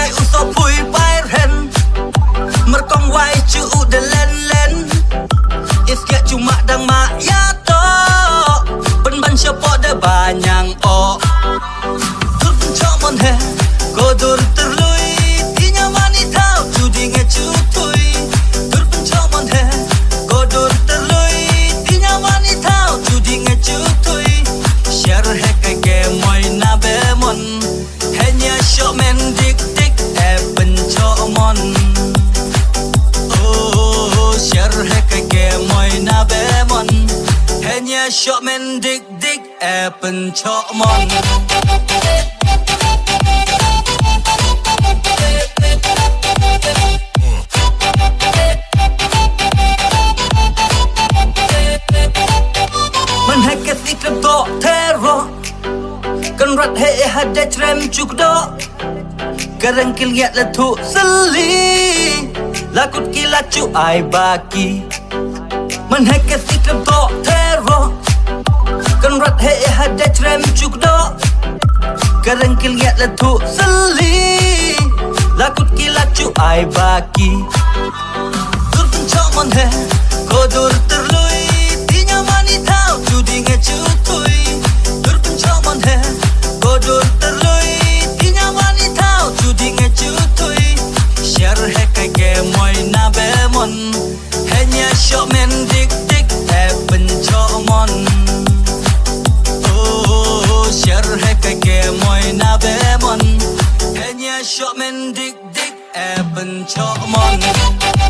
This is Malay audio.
ai u so pui pai ren merkong wai chu u de len len if ya cuma dang ma ya to pen ban siapa de banyang o tut chomon he kodur terlui tinya mani tau tu dinge chu tui tut chomon he kodur terlui tinya mani tau tu dinge chu tui share he kai ke moi na be mon henya show men dik dik e pen chomon oh share he kai ke moi na be mon henya show men dik dik e pen chomon kan rat he hada trem chuk do karang kil ya la thu sali lakut kila chu ai baki man he ke sikam to terro kan rat he hada trem chuk do karang kil ya la thu sali lakut kila chu ai baki dur pun chomon he kodur terlui tinya mani thau tu dinge chu tui dur pun chomon he kodur terlui tinya mani thau tu dinge chu tui share he kai ke moi na be mon henya shop men dik dik e pen chomon oh share he kai ke moi na be mon henya shop men dik dik e pen chomon